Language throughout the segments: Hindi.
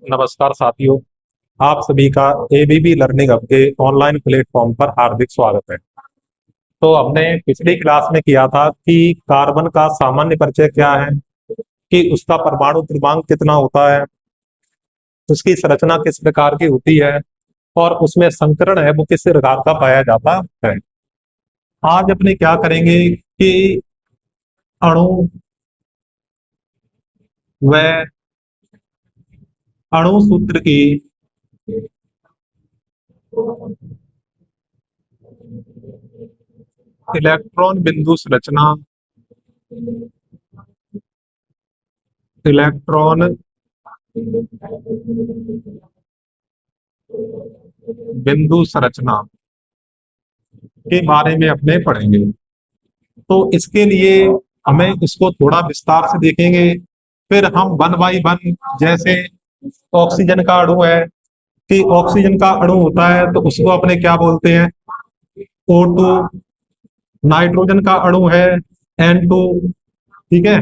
नमस्कार साथियों। आप सभी का एबीबी लर्निंग हब के ऑनलाइन प्लेटफॉर्म पर हार्दिक स्वागत है। तो हमने पिछली क्लास में किया था कि कार्बन का सामान्य परिचय क्या है, कि उसका परमाणु क्रमांक कितना होता है, उसकी संरचना किस प्रकार की होती है और उसमें संकरण है वो किस प्रकार का पाया जाता है। आज अपने क्या करेंगे कि अणु व अणु सूत्र की इलेक्ट्रॉन बिंदु संरचना, इलेक्ट्रॉन बिंदु संरचना के बारे में अपने पढ़ेंगे। तो इसके लिए हमें इसको थोड़ा विस्तार से देखेंगे। फिर हम वन बाई वन, जैसे ऑक्सीजन का अणु है, कि ऑक्सीजन का अणु होता है तो उसको अपने क्या बोलते हैं, O2। नाइट्रोजन का अणु है N2। ठीक है।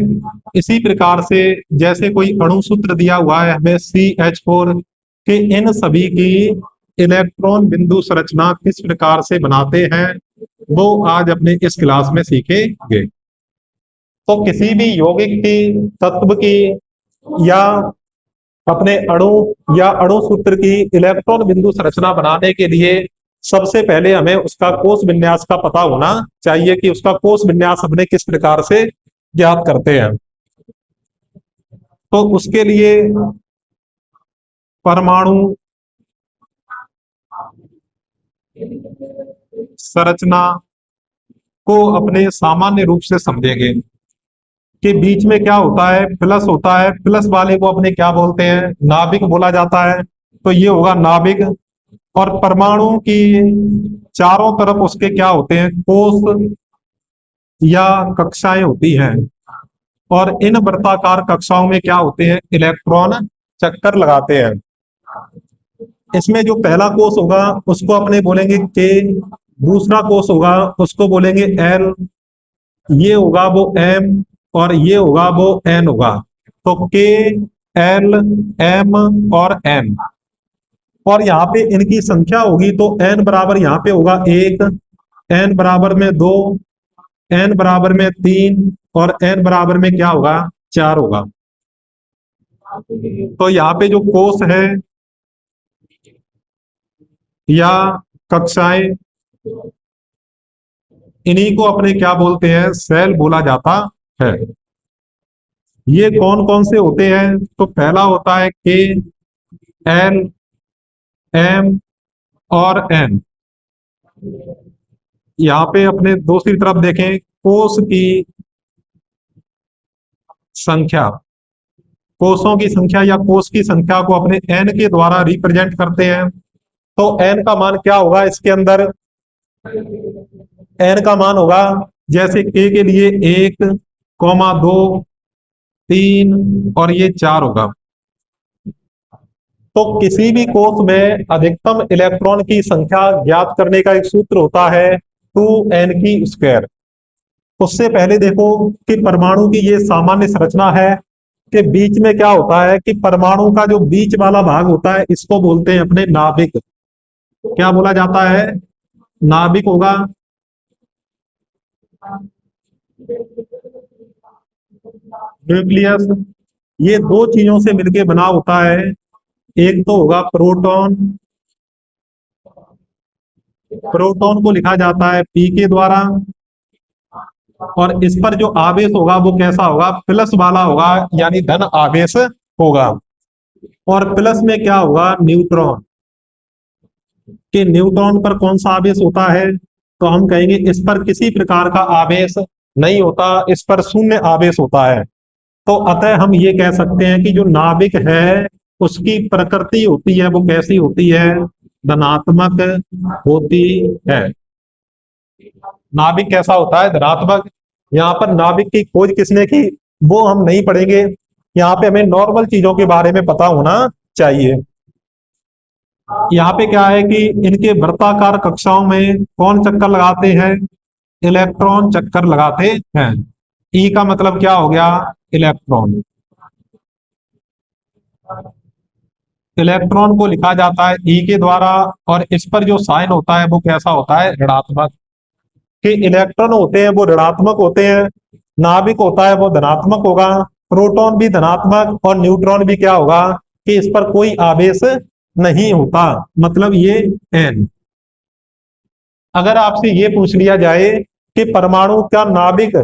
इसी प्रकार से जैसे कोई अणु सूत्र दिया हुआ है हमें CH4, के इन सभी की इलेक्ट्रॉन बिंदु संरचना किस प्रकार से बनाते हैं वो आज अपने इस क्लास में सीखेंगे। तो किसी भी यौगिक की, तत्व की या अपने अणु या अणु सूत्र की इलेक्ट्रॉन बिंदु संरचना बनाने के लिए सबसे पहले हमें उसका कोश विन्यास का पता होना चाहिए, कि उसका कोश विन्यास अपने किस प्रकार से ज्ञात करते हैं। तो उसके लिए परमाणु संरचना को अपने सामान्य रूप से समझेंगे कि बीच में क्या होता है, प्लस होता है। प्लस वाले को अपने क्या बोलते हैं, नाभिक बोला जाता है। तो ये होगा नाभिक। और परमाणु की चारों तरफ उसके क्या होते हैं, कोष या कक्षाएं होती हैं। और इन वृत्ताकार कक्षाओं में क्या होते हैं, इलेक्ट्रॉन चक्कर लगाते हैं। इसमें जो पहला कोष होगा उसको अपने बोलेंगे के, दूसरा कोष होगा उसको बोलेंगे एल, ये होगा वो एम, और ये होगा वो एन होगा। तो के, एल, एम और एन। और यहाँ पे इनकी संख्या होगी तो एन बराबर यहाँ पे होगा 1, एन बराबर में 2, एन बराबर में 3 और एन बराबर में क्या होगा, 4 होगा। तो यहाँ पे जो कोष है या कक्षाएं, इन्हीं को अपने क्या बोलते हैं, सेल बोला जाता है। ये कौन कौन से होते हैं, तो पहला होता है के, एल, एम और एन। यहाँ पे अपने दूसरी तरफ देखें, कोष की संख्या, कोषों की संख्या या कोष की संख्या को अपने एन के द्वारा रिप्रेजेंट करते हैं। तो एन का मान क्या होगा इसके अंदर, एन का मान होगा जैसे के लिए 1, 2, 3 और ये 4 होगा। तो किसी भी कोष में अधिकतम इलेक्ट्रॉन की संख्या ज्ञात करने का एक सूत्र होता है 2n की स्क्वायर। उससे पहले देखो कि परमाणु की ये सामान्य संरचना है, कि बीच में क्या होता है कि परमाणु का जो बीच वाला भाग होता है इसको बोलते हैं अपने नाभिक। क्या बोला जाता है, नाभिक होगा। न्यूक्लियस ये दो चीजों से मिलकर बना होता है। एक तो होगा प्रोटॉन, प्रोटॉन को लिखा जाता है पी के द्वारा, और इस पर जो आवेश होगा वो कैसा होगा, प्लस वाला होगा, यानी धन आवेश होगा। और प्लस में क्या होगा, न्यूट्रॉन। कि न्यूट्रॉन पर कौन सा आवेश होता है, तो हम कहेंगे इस पर किसी प्रकार का आवेश नहीं होता, इस पर शून्य आवेश होता है। तो अतः हम ये कह सकते हैं कि जो नाभिक है उसकी प्रकृति होती है वो कैसी होती है, धनात्मक होती है। नाभिक कैसा होता है, धनात्मक। यहाँ पर नाभिक की खोज किसने की वो हम नहीं पढ़ेंगे, यहाँ पे हमें नॉर्मल चीजों के बारे में पता होना चाहिए। यहाँ पे क्या है कि इनके वृत्ताकार कक्षाओं में कौन चक्कर लगाते हैं, इलेक्ट्रॉन चक्कर लगाते हैं। ई का मतलब क्या हो गया, इलेक्ट्रॉन। इलेक्ट्रॉन को लिखा जाता है ई के द्वारा, और इस पर जो साइन होता है वो कैसा होता है, ऋणात्मक। कि इलेक्ट्रॉन होते हैं वो ऋणात्मक होते हैं, नाभिक होता है वो धनात्मक होगा, प्रोटॉन भी धनात्मक और न्यूट्रॉन भी क्या होगा कि इस पर कोई आवेश नहीं होता, मतलब ये एन। अगर आपसे ये पूछ लिया जाए कि परमाणु का नाभिक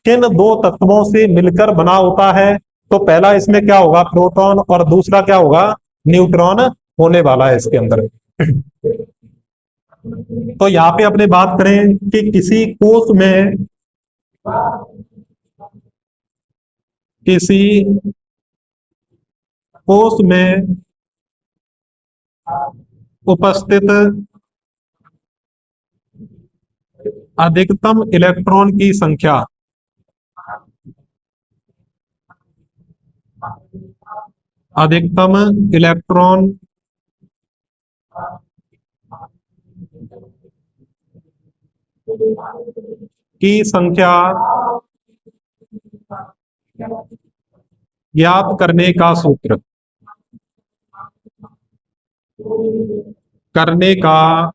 किन दो तत्वों से मिलकर बना होता है, तो पहला इसमें क्या होगा, प्रोटॉन, और दूसरा क्या होगा, न्यूट्रॉन होने वाला है इसके अंदर। तो यहाँ पे अपने बात करें कि किसी कोश में उपस्थित अधिकतम इलेक्ट्रॉन की संख्या, अधिकतम इलेक्ट्रॉन की संख्या ज्ञात करने का सूत्र, करने का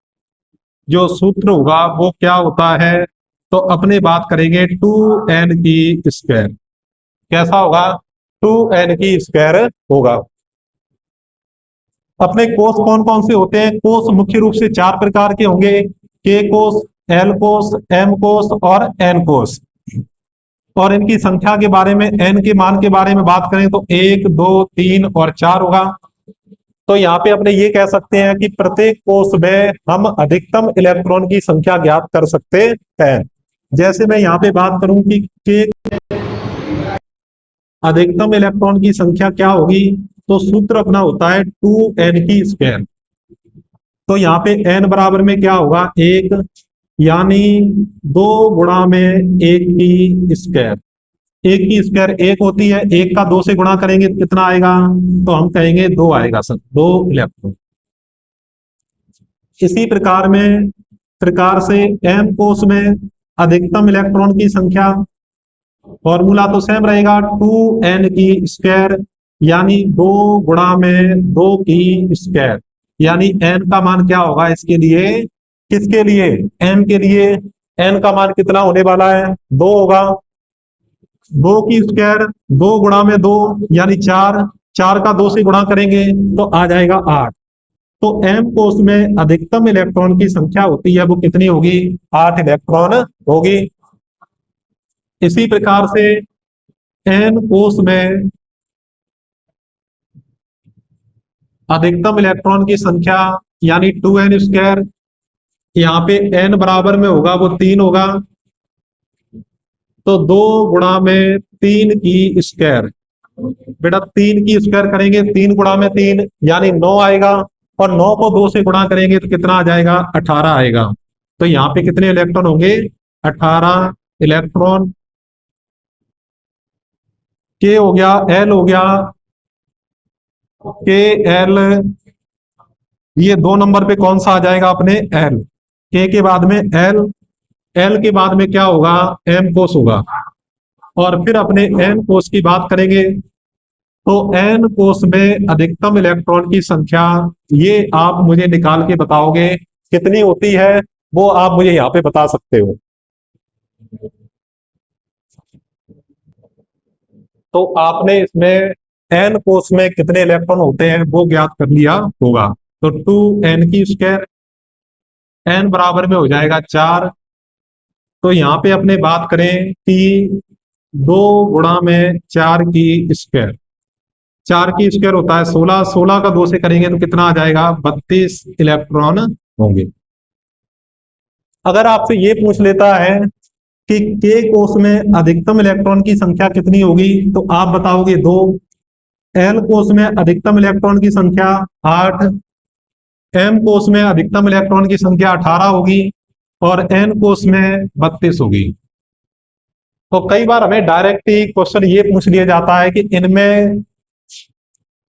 जो सूत्र होगा वो क्या होता है, तो अपने बात करेंगे 2n की स्क्वायर। कैसा होगा, 2n की स्क्वायर होगा। अपने कोष कौन कौन से होते हैं, कोष मुख्य रूप से चार प्रकार के होंगे, के कोष, एल कोष, एम कोष और एन कोष। और इनकी संख्या के बारे में, एन के मान के बारे में बात करें तो 1 2 3 और 4 होगा। तो यहाँ पे अपने ये कह सकते हैं कि प्रत्येक कोष में हम अधिकतम इलेक्ट्रॉन की संख्या ज्ञात कर सकते हैं। जैसे मैं यहाँ पे बात करूं कि अधिकतम इलेक्ट्रॉन की संख्या क्या होगी, तो सूत्र अपना होता है 2n की स्क्वायर। तो यहाँ पे n बराबर में क्या होगा, 1, यानी 2 गुणा में 1 की स्क्वायर। 1 की स्क्वायर 1 होती है, 1 का 2 से गुणा करेंगे तो कितना आएगा, तो हम कहेंगे 2 आएगा सर, 2 इलेक्ट्रॉन। इसी प्रकार से एम कोष में अधिकतम इलेक्ट्रॉन की संख्या, फॉर्मूला तो सेम रहेगा, 2n की स्क्वायर, यानी 2 गुणा में 2 की स्क्वायर। यानी n का मान क्या होगा इसके लिए, किसके लिए, m के लिए। n का मान कितना होने वाला है, 2 होगा। 2 की स्क्वायर 2 गुणा में 2 यानी 4, 4 का 2 से गुणा करेंगे तो आ जाएगा 8। तो एम कोष में अधिकतम इलेक्ट्रॉन की संख्या होती है वो कितनी होगी, 8 इलेक्ट्रॉन होगी। इसी प्रकार से एन कोष में अधिकतम इलेक्ट्रॉन की संख्या यानी 2n स्क्वायर, यहाँ पे n बराबर में होगा वो 3 होगा, तो 2 गुणा में 3 की स्क्वायर। बेटा 3 की स्क्वायर करेंगे, 3 गुणा में 3 यानी 9 आएगा, और 9 को 2 से गुणा करेंगे तो कितना आ जाएगा, 18 आएगा। तो यहाँ पे कितने इलेक्ट्रॉन होंगे, 18 इलेक्ट्रॉन। के हो गया, एल हो गया, के एल, ये 2 नंबर पे कौन सा आ जाएगा अपने, एल। के बाद में एल, एल के बाद में क्या होगा, एम कोस होगा। और फिर अपने एन कोस की बात करेंगे तो एन कोस में अधिकतम इलेक्ट्रॉन की संख्या, ये आप मुझे निकाल के बताओगे कितनी होती है, वो आप मुझे यहाँ पे बता सकते हो। तो आपने इसमें एन कोस में कितने इलेक्ट्रॉन होते हैं वो ज्ञात कर लिया होगा। तो 2n की स्क्वायर, एन बराबर में हो जाएगा 4। तो यहाँ पे अपने बात करें कि 2 गुणा में 4 की स्क्वायर, 4 की स्क्वायर होता है 16, 16 का 2 से करेंगे तो कितना आ जाएगा, 32 इलेक्ट्रॉन होंगे। अगर आपसे ये पूछ लेता है कि के कोष में अधिकतम इलेक्ट्रॉन की संख्या कितनी होगी, तो आप बताओगे 2। एल कोष में अधिकतम इलेक्ट्रॉन की संख्या 8, एम कोष में अधिकतम इलेक्ट्रॉन की संख्या 18 होगी, और एन कोष में 32 होगी। तो कई बार हमें डायरेक्ट ही क्वेश्चन ये पूछ लिया जाता है कि इनमें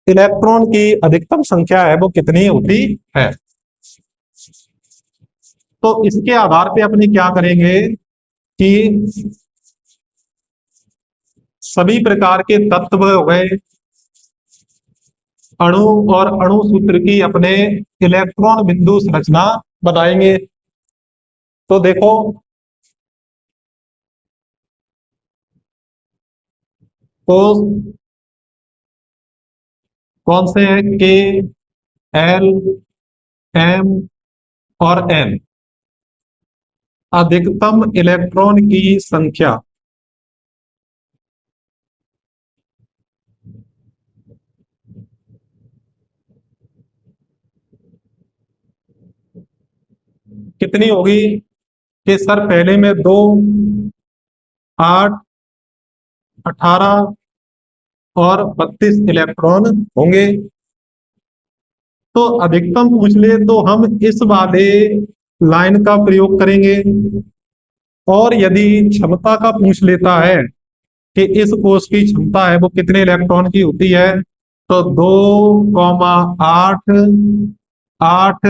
इलेक्ट्रॉन की अधिकतम संख्या है वो कितनी होती है। तो इसके आधार पे अपने क्या करेंगे कि सभी प्रकार के तत्व हो गए, अणु और अणु सूत्र की अपने इलेक्ट्रॉन बिंदु संरचना बनाएंगे। तो देखो, तो कौन से हैं? के, एल, एम और एन। अधिकतम इलेक्ट्रॉन की संख्या कितनी होगी? कि सर पहले में 2, 8, 18 और 32 इलेक्ट्रॉन होंगे। तो अधिकतम पूछ ले तो हम इस वाले लाइन का प्रयोग करेंगे। और यदि क्षमता का पूछ लेता है कि इस कोष की क्षमता है वो कितने इलेक्ट्रॉन की होती है, तो 2, 8, 8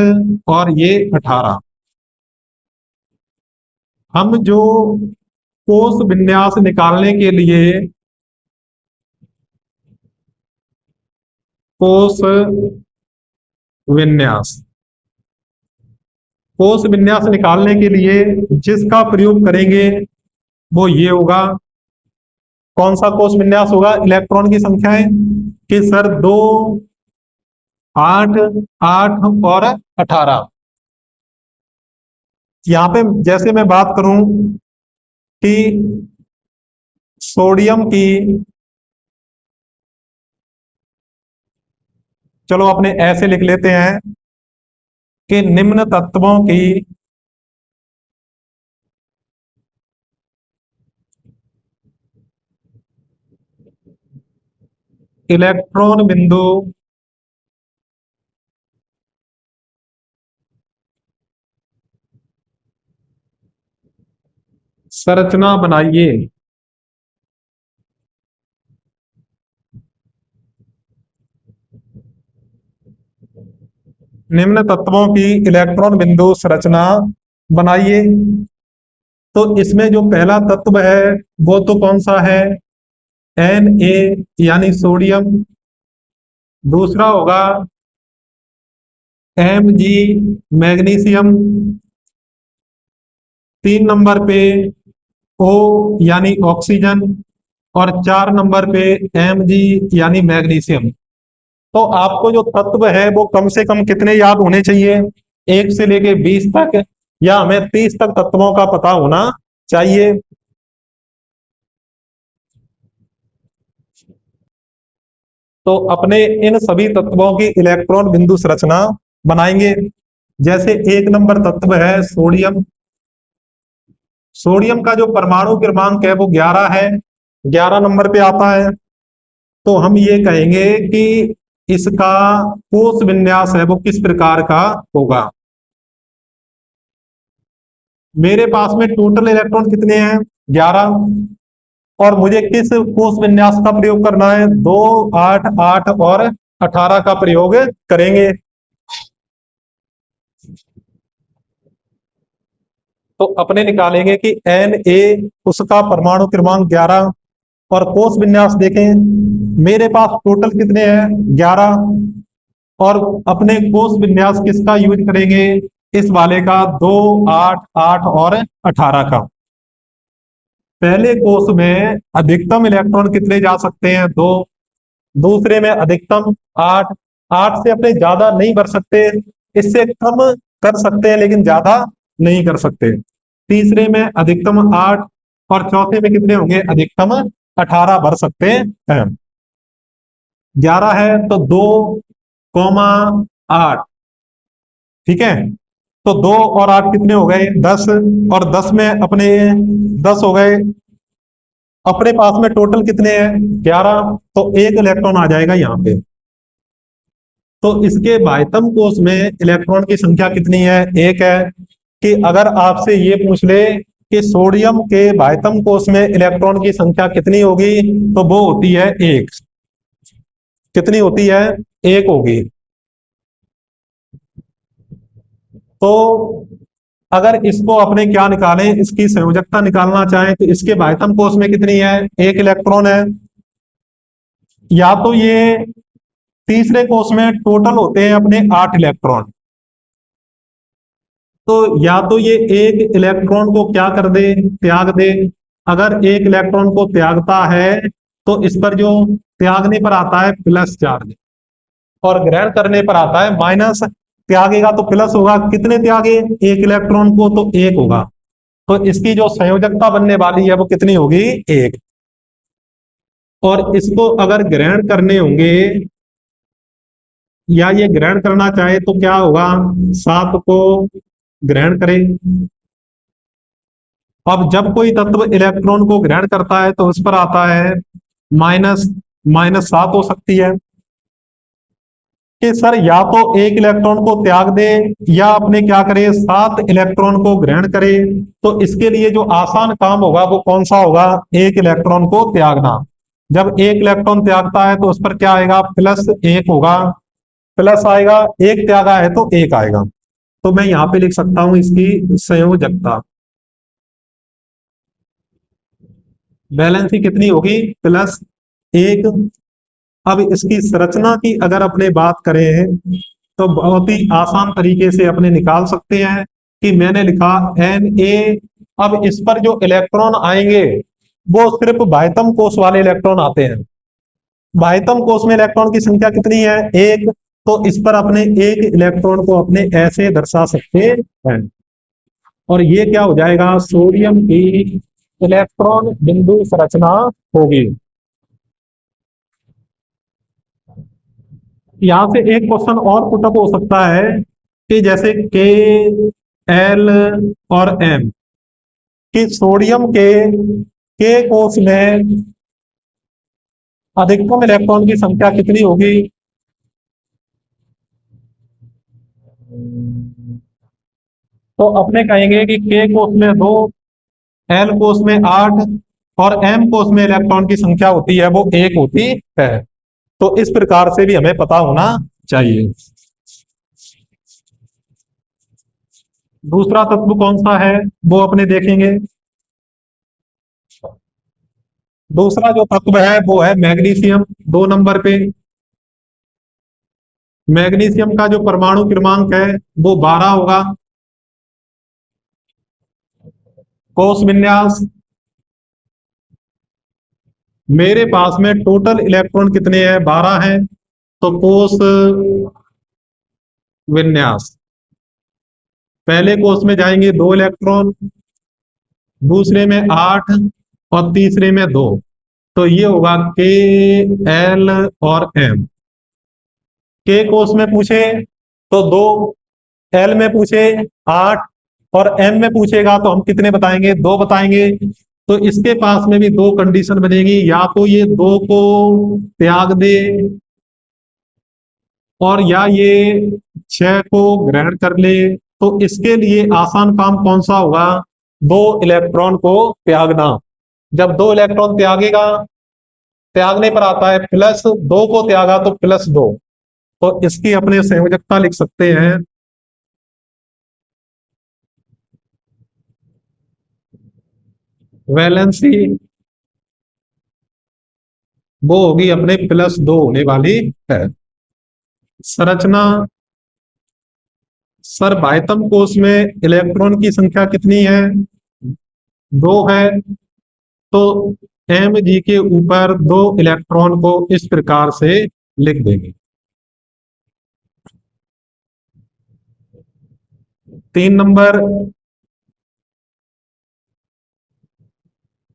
और ये 18। हम जो कोष विन्यास निकालने के लिए कोष विन्यास कोष विन्यास निकालने के लिए जिसका प्रयोग करेंगे वो ये होगा। कौन सा कोष विन्यास होगा? इलेक्ट्रॉन की संख्याएं कि सर 2, 8, 8 और 18। यहां पे जैसे मैं बात करूं कि सोडियम की, चलो अपने ऐसे लिख लेते हैं कि निम्न तत्वों की इलेक्ट्रॉन बिंदु संरचना बनाइए। निम्न तत्वों की इलेक्ट्रॉन बिंदु संरचना बनाइए। तो इसमें जो पहला तत्व है वो तो कौन सा है? Na यानी सोडियम। दूसरा होगा Mg, मैग्नीशियम। 3 नंबर पे O यानी ऑक्सीजन। और 4 नंबर पे Mg यानी मैग्नीशियम। तो आपको जो तत्व है वो कम से कम कितने याद होने चाहिए? 1 से लेके 20 तक, या हमें 30 तक तत्वों का पता होना चाहिए। तो अपने इन सभी तत्वों की इलेक्ट्रॉन बिंदु संरचना बनाएंगे। जैसे 1 नंबर तत्व है सोडियम। सोडियम का जो परमाणु क्रमांक है वो 11 है, 11 नंबर पे आता है। तो हम ये कहेंगे कि इसका कोष विन्यास है वो किस प्रकार का होगा। मेरे पास में टोटल इलेक्ट्रॉन कितने हैं? 11। और मुझे किस कोष विन्यास का प्रयोग करना है? 2, 8, 8 और 18 का प्रयोग करेंगे। तो अपने निकालेंगे कि Na उसका परमाणु क्रमांक 11। और कोष विन्यास देखें, मेरे पास टोटल कितने हैं? 11। और अपने कोष विन्यास किसका यूज करेंगे? इस वाले का, 2, 8, 8 और 18 का। पहले कोष में अधिकतम इलेक्ट्रॉन कितने जा सकते हैं? 2। दूसरे में अधिकतम 8। 8 से अपने ज्यादा नहीं भर सकते, इससे कम कर सकते हैं लेकिन ज्यादा नहीं कर सकते। तीसरे में अधिकतम 8। और चौथे में कितने होंगे? अधिकतम 18 भर सकते हैं। 11 है तो 2, 8। ठीक है, तो 2 और 8 कितने हो गए? 10। और 10 में अपने 10 हो गए। अपने पास में टोटल कितने हैं? 11। तो एक इलेक्ट्रॉन आ जाएगा यहाँ पे। तो इसके बाह्यतम कोष में इलेक्ट्रॉन की संख्या कितनी है? 1 है। कि अगर आपसे ये पूछ ले कि सोडियम के बाह्यतम कोष में इलेक्ट्रॉन की संख्या कितनी होगी, तो वो होती है 1। कितनी होती है? 1 होगी। तो अगर इसको अपने क्या निकालें, इसकी संयोजकता निकालना चाहें, तो इसके बाह्यतम कोष में कितनी है? 1 इलेक्ट्रॉन है। या तो ये तीसरे कोष में टोटल होते हैं अपने 8 इलेक्ट्रॉन। तो या तो ये एक इलेक्ट्रॉन को क्या कर दे, त्याग दे। अगर एक इलेक्ट्रॉन को त्यागता है तो इस पर जो त्यागने पर आता है प्लस चार्ज, और ग्रहण करने पर आता है माइनस। त्यागेगा तो प्लस होगा, कितने त्यागे, एक इलेक्ट्रॉन को, तो एक होगा। तो इसकी जो संयोजकता बनने वाली है वो कितनी होगी, एक। और इसको अगर ग्रहण करने होंगे या ये ग्रहण करना चाहे तो क्या होगा, 7 को ग्रहण करें। अब जब कोई तत्व इलेक्ट्रॉन को ग्रहण करता है तो उस पर आता है माइनस, -7 हो सकती है कि सर या तो एक इलेक्ट्रॉन को त्याग दे या अपने क्या करे, 7 इलेक्ट्रॉन को ग्रहण करे। तो इसके लिए जो आसान काम होगा वो कौन सा होगा, एक इलेक्ट्रॉन को त्यागना। जब एक इलेक्ट्रॉन त्यागता है तो उस पर क्या आएगा, +1 होगा। प्लस आएगा, एक त्यागा है तो एक आएगा। तो मैं यहां पे लिख सकता हूं इसकी संयोजकता, वैलेंसी कितनी होगी, +1। अब इसकी संरचना की अगर अपने बात करें तो बहुत ही आसान तरीके से अपने निकाल सकते हैं कि मैंने लिखा Na। अब इस पर जो इलेक्ट्रॉन आएंगे वो सिर्फ बाह्यतम कोष वाले इलेक्ट्रॉन आते हैं। बाह्यतम कोष में इलेक्ट्रॉन की संख्या कितनी है, एक। तो इस पर अपने एक इलेक्ट्रॉन को अपने ऐसे दर्शा सकते हैं, और ये क्या हो जाएगा, सोडियम की इलेक्ट्रॉन बिंदु संरचना होगी। यहां से एक क्वेश्चन और पुटअप हो सकता है कि जैसे के, एल और एम, कि सोडियम के कोष में अधिकतम इलेक्ट्रॉन की संख्या कितनी होगी। तो अपने कहेंगे कि के कोष में 2, एल कोष में 8 और एम कोष में इलेक्ट्रॉन की संख्या होती है वो 1 होती है। तो इस प्रकार से भी हमें पता होना चाहिए। दूसरा तत्व कौन सा है वो अपने देखेंगे। दूसरा जो तत्व है वो है मैग्नीशियम, 2 नंबर पे। मैग्नीशियम का जो परमाणु क्रमांक है वो 12 होगा। कोष विन्यास, मेरे पास में टोटल इलेक्ट्रॉन कितने हैं, 12 हैं। तो कोष विन्यास, पहले कोष में जाएंगे 2 इलेक्ट्रॉन, दूसरे में 8 और तीसरे में 2। तो ये होगा के, एल और एम। के कोष में पूछे तो 2, एल में पूछे 8 और एम में पूछेगा तो हम कितने बताएंगे, 2 बताएंगे। तो इसके पास में भी 2 कंडीशन बनेगी, या तो ये 2 को त्याग दे और या ये 6 को ग्रहण कर ले। तो इसके लिए आसान काम कौन सा होगा, 2 इलेक्ट्रॉन को त्यागना। जब 2 इलेक्ट्रॉन त्यागेगा, त्यागने पर आता है प्लस, 2 को त्यागा तो +2। तो इसकी अपने संयोजकता लिख सकते हैं, वैलेंसी वो होगी अपने +2 होने वाली है। संरचना, सर बाह्यतम कोष में इलेक्ट्रॉन की संख्या कितनी है, 2 है। तो Mg के ऊपर 2 इलेक्ट्रॉन को इस प्रकार से लिख देंगे। 3 नंबर,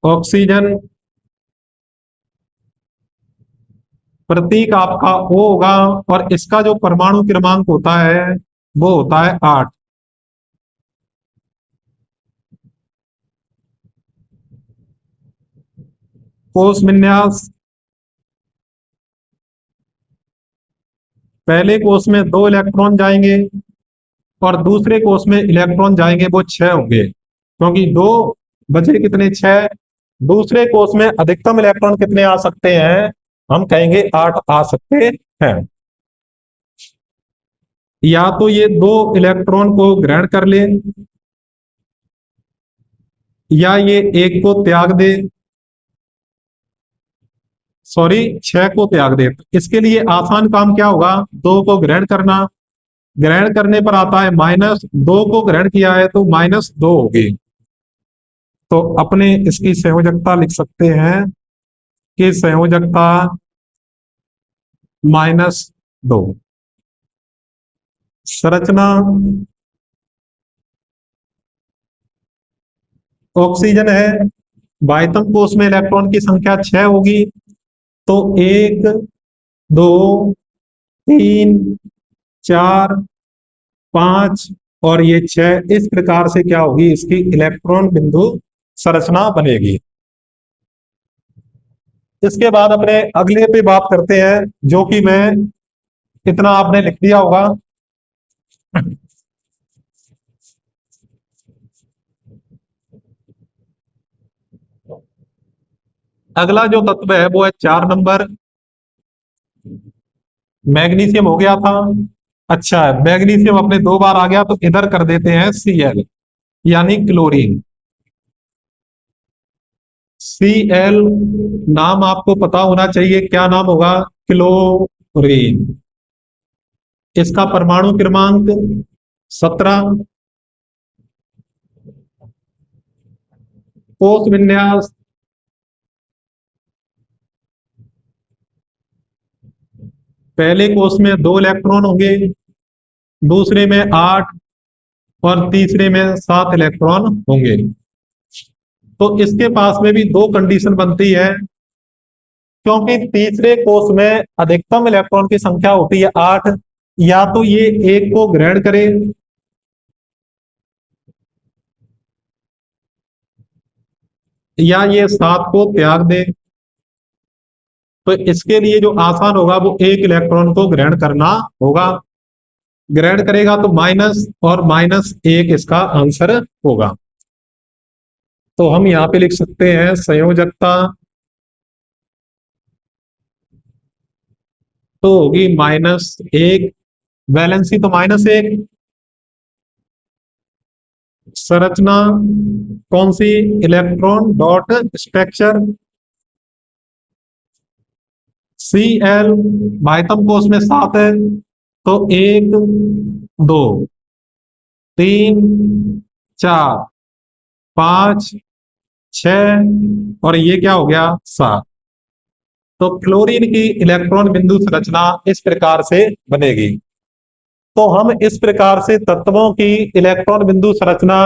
ऑक्सीजन, प्रतीक आपका O होगा और इसका जो परमाणु क्रमांक होता है वो होता है 8। कोष विन्यास, पहले कोष में 2 इलेक्ट्रॉन जाएंगे और दूसरे कोष में इलेक्ट्रॉन जाएंगे वो 6 होंगे, क्योंकि 2 बचे कितने, 6। दूसरे कोष में अधिकतम इलेक्ट्रॉन कितने आ सकते हैं, हम कहेंगे 8 आ सकते हैं। या तो ये 2 इलेक्ट्रॉन को ग्रहण कर ले या ये 1 को त्याग दे। सॉरी 6 को त्याग दे। तो इसके लिए आसान काम क्या होगा, 2 को ग्रहण करना। ग्रहण करने पर आता है माइनस, 2 को ग्रहण किया है तो -2 होगी। तो अपने इसकी संयोजकता लिख सकते हैं कि संयोजकता -2। संरचना, ऑक्सीजन है, बाह्यतम कोष में इलेक्ट्रॉन की संख्या 6 होगी। तो 1 2 3 4 5 और ये 6, इस प्रकार से क्या होगी, इसकी इलेक्ट्रॉन बिंदु संरचना बनेगी। इसके बाद अपने अगले पे बात करते हैं, जो कि मैं, इतना आपने लिख दिया होगा। अगला जो तत्व है वो है 4 नंबर, मैग्नीशियम हो गया था। अच्छा है, मैग्नीशियम अपने 2 बार आ गया तो इधर कर देते हैं Cl, यानी क्लोरीन। Cl नाम आपको पता होना चाहिए, क्या नाम होगा, क्लोरीन। इसका परमाणु क्रमांक 17। कोष विन्यास, पहले कोष में 2 इलेक्ट्रॉन होंगे, दूसरे में 8 और तीसरे में 7 इलेक्ट्रॉन होंगे। तो इसके पास में भी 2 कंडीशन बनती है, क्योंकि तीसरे कोष में अधिकतम इलेक्ट्रॉन की संख्या होती है 8। या तो ये 1 को ग्रहण करे, या ये 7 को त्याग दे। तो इसके लिए जो आसान होगा वो 1 इलेक्ट्रॉन को ग्रहण करना होगा। ग्रहण करेगा तो माइनस और -1 इसका आंसर होगा। तो हम यहां पे लिख सकते हैं संयोजकता तो होगी -1, वैलेंसी तो -1। संरचना कौन सी, इलेक्ट्रॉन डॉट स्ट्रक्चर। Cl बाह्यतम कोष में 7 है, तो 1 2 3 4 5 6 और ये क्या हो गया, 7। तो क्लोरीन की इलेक्ट्रॉन बिंदु संरचना इस प्रकार से बनेगी। तो हम इस प्रकार से तत्वों की इलेक्ट्रॉन बिंदु संरचना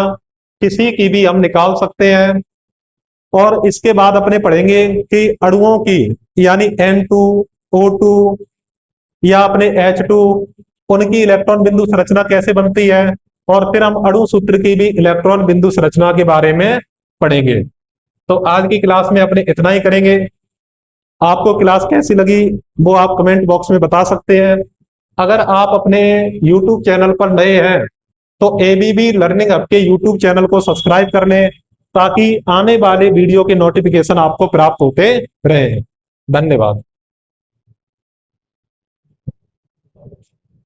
किसी की भी हम निकाल सकते हैं। और इसके बाद अपने पढ़ेंगे कि अणुओं की, यानी N2 O2 या अपने H2, उनकी इलेक्ट्रॉन बिंदु संरचना कैसे बनती है। और फिर हम अणु सूत्र की भी इलेक्ट्रॉन बिंदु संरचना के बारे में पढ़ेंगे। तो आज की क्लास में अपने इतना ही करेंगे। आपको क्लास कैसी लगी वो आप कमेंट बॉक्स में बता सकते हैं। अगर आप अपने YouTube चैनल पर नए हैं तो ABB लर्निंग हब के YouTube चैनल को सब्सक्राइब कर लें, ताकि आने वाले वीडियो के नोटिफिकेशन आपको प्राप्त होते रहे। धन्यवाद।